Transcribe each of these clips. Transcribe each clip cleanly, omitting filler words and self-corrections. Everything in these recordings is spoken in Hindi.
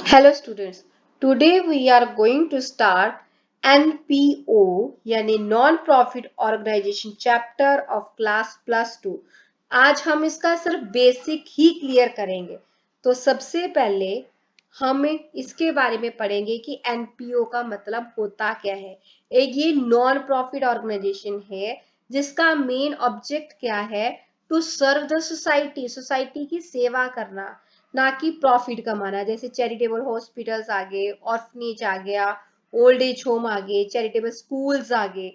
Hello students, today we are going to start NPO यानी non profit organization chapter of class +2। आज हम इसका सिर्फ बेसिक ही क्लियर करेंगे। तो सबसे पहले हम इसके बारे में पढ़ेंगे कि एनपीओ का मतलब होता क्या है। एक ये नॉन प्रॉफिट ऑर्गेनाइजेशन है जिसका मेन ऑब्जेक्ट क्या है, to serve the society, society की सेवा करना, ना कि प्रॉफिट कमाना। जैसे चैरिटेबल हॉस्पिटल्स आ गए, ऑर्फनेज आ गया, ओल्ड एज होम आ गए, चैरिटेबल स्कूल्स आ गए,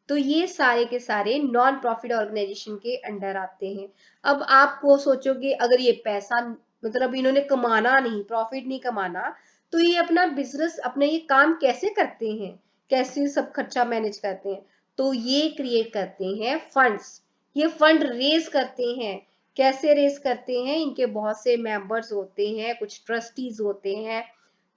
तो ये सारे के सारे नॉन प्रॉफिट ऑर्गेनाइजेशन के अंडर आते हैं। अब आप वो सोचोगे अगर ये पैसा मतलब इन्होंने कमाना नहीं, प्रॉफिट नहीं कमाना, तो ये अपना बिजनेस अपने ये काम कैसे करते हैं, कैसे सब खर्चा मैनेज करते हैं? तो ये क्रिएट करते हैं फंड्स, ये फंड रेज करते हैं। कैसे रेस करते हैं? इनके बहुत से मेंबर्स होते हैं, कुछ ट्रस्टीज होते हैं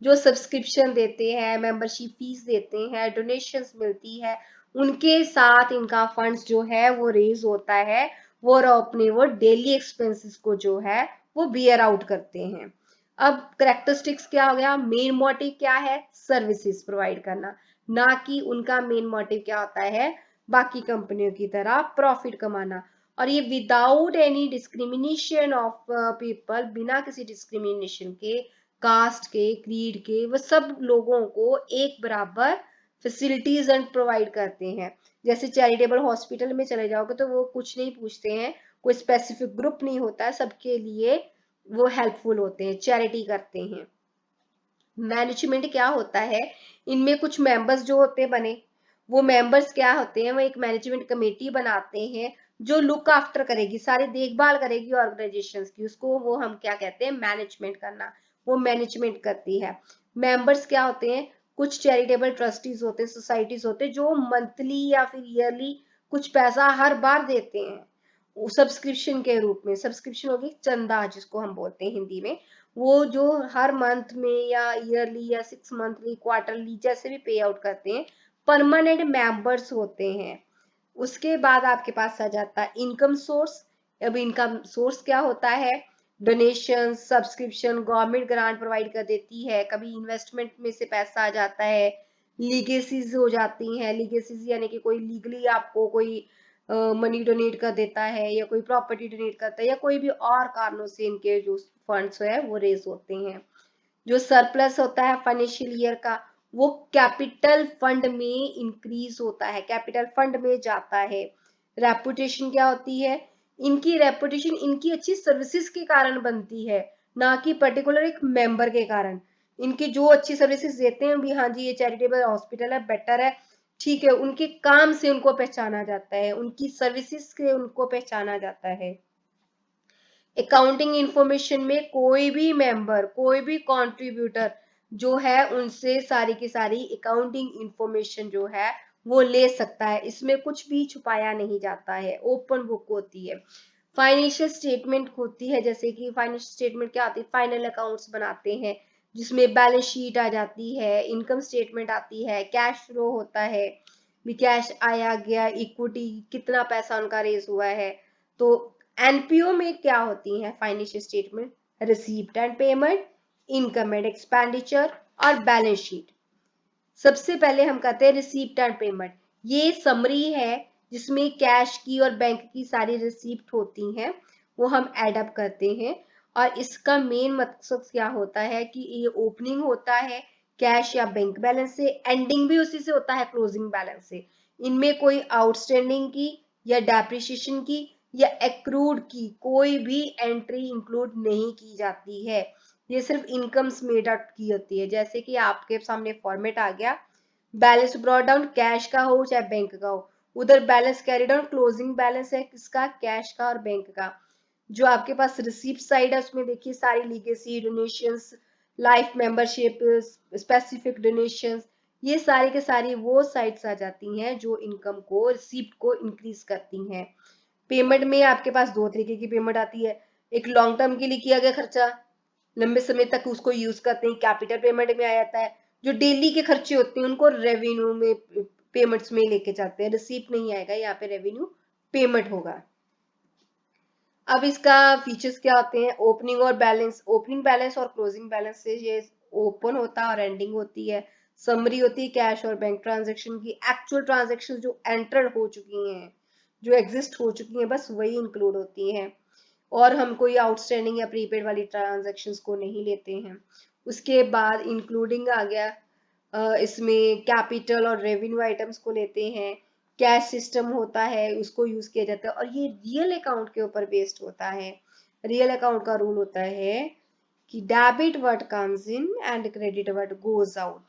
जो सब्सक्रिप्शन देते हैं, मेंबरशिप फीस देते हैं, डोनेशंस मिलती है, उनके साथ इनका फंड्स जो है वो रेज होता है। वो अपने वो डेली एक्सपेंसेस को जो है वो बियर आउट करते हैं। अब करेक्टरिस्टिक्स क्या हो गया? मेन मोटिव क्या है? सर्विसेज प्रोवाइड करना, ना कि उनका मेन मोटिव क्या होता है, बाकी कंपनियों की तरह प्रॉफिट कमाना। और ये without any discrimination of people, बिना किसी डिस्क्रिमिनेशन के, कास्ट के, क्रीड के, वो सब लोगों को एक बराबर फैसिलिटीज एंड प्रोवाइड करते हैं। जैसे चैरिटेबल हॉस्पिटल में चले जाओगे तो वो कुछ नहीं पूछते हैं, कोई स्पेसिफिक ग्रुप नहीं होता है, सबके लिए वो हेल्पफुल होते हैं, चैरिटी करते हैं। मैनेजमेंट क्या होता है? इनमें कुछ मेंबर्स जो होते हैं बने, वो मेंबर्स क्या होते हैं, वो एक मैनेजमेंट कमेटी बनाते हैं जो लुक आफ्टर करेगी, सारी देखभाल करेगी ऑर्गेनाइजेशंस की, उसको वो हम क्या कहते हैं, मैनेजमेंट करना। वो मैनेजमेंट करती है। मेंबर्स क्या होते हैं? कुछ चैरिटेबल ट्रस्टीज होते हैं, सोसाइटीज होते हैं जो मंथली या फिर ईयरली कुछ पैसा हर बार देते हैं सब्सक्रिप्शन के रूप में। सब्सक्रिप्शन होगी चंदा जिसको हम बोलते हैं हिंदी में, वो जो हर मंथ में या ईयरली या 6 मंथली क्वार्टरली जैसे भी पे आउट करते हैं, परमानेंट मेंबर्स होते हैं। उसके बाद आपके पास आ जाता है इनकम सोर्स। अब इनकम सोर्स क्या होता है? Donation, subscription, government grant provide कर देती है, कभी इन्वेस्टमेंट में से पैसा आ जाता है, लीगेसीज हो जाती हैं। लीगेसीज यानी कि कोई लीगली आपको कोई मनी डोनेट कर देता है, या कोई प्रॉपर्टी डोनेट करता है, या कोई भी और कारणों से इनके जो फंड्स है वो रेज होते हैं। जो सरप्लस होता है फाइनेंशियल ईयर का, वो कैपिटल फंड में इंक्रीज होता है, कैपिटल फंड में जाता है। रेपुटेशन क्या होती है? इनकी रेपुटेशन इनकी अच्छी सर्विसेज के कारण बनती है, ना कि पर्टिकुलर एक मेंबर के कारण। इनकी जो अच्छी सर्विसेज देते हैं भी, हाँ जी ये चैरिटेबल हॉस्पिटल है, बेटर है, ठीक है, उनके काम से उनको पहचाना जाता है, उनकी सर्विसेज से उनको पहचाना जाता है। अकाउंटिंग इंफॉर्मेशन में कोई भी मेंबर, कोई भी कंट्रीब्यूटर जो है उनसे सारी की सारी अकाउंटिंग इंफॉर्मेशन जो है वो ले सकता है, इसमें कुछ भी छुपाया नहीं जाता है, ओपन बुक होती है। फाइनेंशियल स्टेटमेंट होती है, जैसे कि फाइनेंशियल स्टेटमेंट क्या आती है, फाइनल अकाउंट्स बनाते हैं जिसमें बैलेंस शीट आ जाती है, इनकम स्टेटमेंट आती है, कैश फ्लो होता है, भी कैश आया गया, इक्विटी कितना पैसा उनका रेज हुआ है। तो एनपीओ में क्या होती है financial statement? Receipt and payment, income and expenditure और बैलेंस शीट। सबसे पहले हम कहते हैं रिसीप्ट एंड पेमेंट। ये समरी है जिसमें कैश की और बैंक की सारी रिसीप्ट होती हैं, वो हम एड अप करते हैं। और इसका मेन मकसद क्या होता है कि ये ओपनिंग होता है कैश या बैंक बैलेंस से, एंडिंग भी उसी से होता है क्लोजिंग बैलेंस से। इनमें कोई आउटस्टैंडिंग की या डेप्रिसिएशन की या एक्रूड की कोई भी एंट्री इंक्लूड नहीं की जाती है। ये सिर्फ इनकम्स मेड आउट की होती है। जैसे कि आपके सामने फॉर्मेट आ गया, बैलेंस ब्रॉट डाउन कैश का हो चाहे बैंक का हो, उधर balance carry down closing balance है किसका? कैश का और बैंक का। जो आपके पास रिसीप्ट साइड है उसमें देखिए सारी legacy, donations, life membership, specific donations, ये सारी के सारी वो साइट्स आ जाती हैं जो इनकम को, रिसीप्ट को इंक्रीज करती हैं। पेमेंट में आपके पास दो तरीके की पेमेंट आती है। एक लॉन्ग टर्म के लिए किया गया खर्चा, लंबे समय तक उसको यूज करते हैं, कैपिटल पेमेंट में आ जाता है। जो डेली के खर्चे होते हैं उनको रेवेन्यू में, पेमेंट्स में लेके जाते हैं, रिसीप्ट नहीं आएगा, यहाँ पे रेवेन्यू पेमेंट होगा। अब इसका फीचर्स क्या होते हैं? ओपनिंग और बैलेंस, ओपनिंग बैलेंस और क्लोजिंग बैलेंस से ये ओपन होता है और एंडिंग होती है, समरी होती है कैश और बैंक ट्रांजेक्शन की, एक्चुअल ट्रांजेक्शन जो एंटर हो चुकी हैं, जो एग्जिस्ट हो चुकी हैं, बस वही इंक्लूड होती हैं, और हम कोई आउटस्टैंडिंग या प्रीपेड वाली ट्रांजेक्शन्स को नहीं लेते हैं। उसके बाद इंक्लूडिंग आ गया, इसमें कैपिटल और रेवेन्यू आइटम्स को लेते हैं, कैश सिस्टम होता है उसको यूज किया जाता है, और ये रियल अकाउंट के ऊपर बेस्ड होता है। रियल अकाउंट का रूल होता है कि debit what comes in and credit what goes out,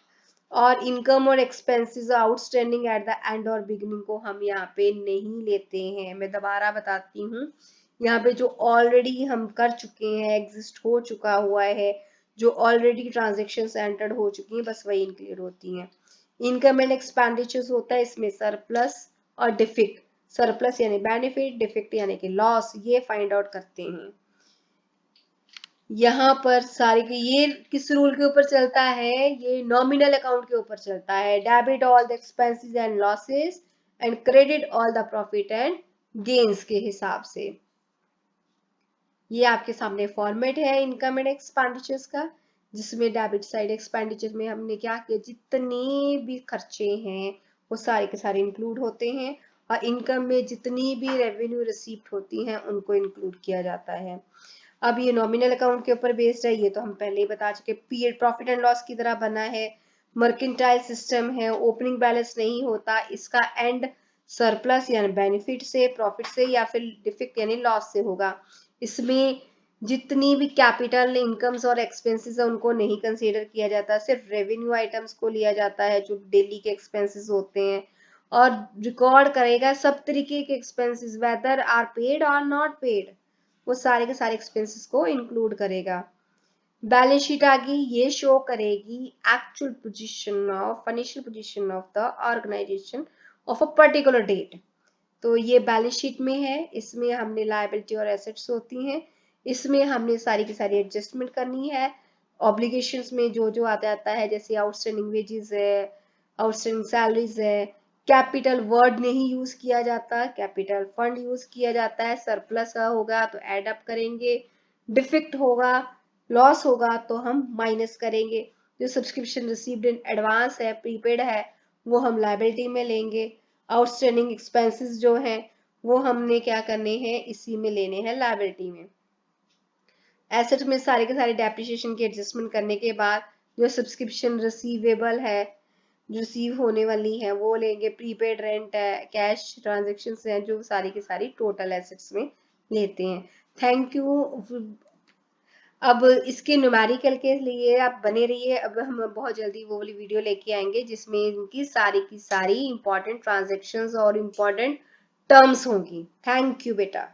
और इनकम और expenses outstanding at the end और बिगिनिंग को हम यहाँ पे नहीं लेते हैं। मैं दोबारा बताती हूँ, यहाँ पे जो ऑलरेडी हम कर चुके हैं, एग्जिस्ट हो चुका हुआ है, जो ऑलरेडी ट्रांजेक्शन एंटर्ड हो चुकी हैं, बस वही इंक्लूड होती हैं। इनकम एंड एक्सपेंडिचर्स होता है इसमें सरप्लस और डिफिक्ट, सरप्लस यानी बेनिफिट, डिफिक्ट यानी कि लॉस, ये फाइंड आउट करते हैं। यहाँ पर सारे के ये किस रूल के ऊपर चलता है, ये नॉमिनल अकाउंट के ऊपर चलता है, debit all the expenses and losses and credit all the profit and gains के हिसाब से। ये आपके सामने फॉर्मेट है इनकम एंड एक्सपेंडिचर्स का, जिसमें डेबिट साइड एक्सपेंडिचर में हमने क्या किया, जितने भी खर्चे हैं वो सारे के सारे इंक्लूड होते हैं, और इनकम में जितनी भी रेवेन्यू रिसीप्ट होती हैं उनको इंक्लूड किया जाता है। अब ये नॉमिनल अकाउंट के ऊपर बेस्ड है, ये तो हम पहले ही बता चुके, पीरियड प्रॉफिट एंड लॉस की तरह बना है, मर्केंटाइल सिस्टम है, ओपनिंग बैलेंस नहीं होता, इसका एंड सरप्लस यानी बेनिफिट से, प्रॉफिट से या फिर डिफिक्ट यानी लॉस से होगा। इसमें जितनी भी कैपिटल इनकम्स और एक्सपेंसेस है उनको नहीं कंसीडर किया जाता, सिर्फ रेवेन्यू आइटम्स को लिया जाता है जो डेली के एक्सपेंसेस होते हैं, और रिकॉर्ड करेगा सब तरीके के एक्सपेंसेस वेदर आर पेड और नॉट पेड, वो सारे के सारे एक्सपेंसेस को इंक्लूड करेगा। बैलेंस शीट आ गई, ये शो करेगी actual position of financial position of the organization of a particular date. तो ये बैलेंस शीट में है, इसमें हमने लायबिलिटी और एसेट्स होती हैं, इसमें हमने सारी की सारी एडजस्टमेंट करनी है। ऑब्लिगेशंस में जो जो आता है, जैसे आउटस्टैंडिंग वेजेस है, आउटस्टैंडिंग सैलरीज है, कैपिटल वर्ड नहीं यूज किया जाता, कैपिटल फंड यूज किया जाता है, सरप्लस होगा तो एड अप करेंगे, डिफिक्ट होगा, लॉस होगा तो हम माइनस करेंगे, जो सब्सक्रिप्शन रिसीव्ड इन एडवांस है, प्रीपेड है, वो हम लायबिलिटी में लेंगे, आउटस्टैंडिंग एक्सपेंसेस जो हैं वो हमने क्या करने हैं, इसी में लेने हैं लायबिलिटी में। एसेट में सारे के सारे डेप्रिसिएशन की एडजस्टमेंट करने के बाद जो सब्सक्रिप्शन रिसीवेबल है, रिसीव होने वाली है, वो लेंगे, प्रीपेड रेंट है, कैश ट्रांजेक्शन है, जो सारी की सारी टोटल एसेट्स में लेते हैं। Thank you. अब इसके न्यूमेरिकल के लिए आप बने रहिए, अब हम बहुत जल्दी वो वाली वीडियो लेके आएंगे जिसमें इनकी सारी की सारी इंपॉर्टेंट ट्रांजेक्शन्स और इम्पोर्टेंट टर्म्स होंगी। थैंक यू बेटा।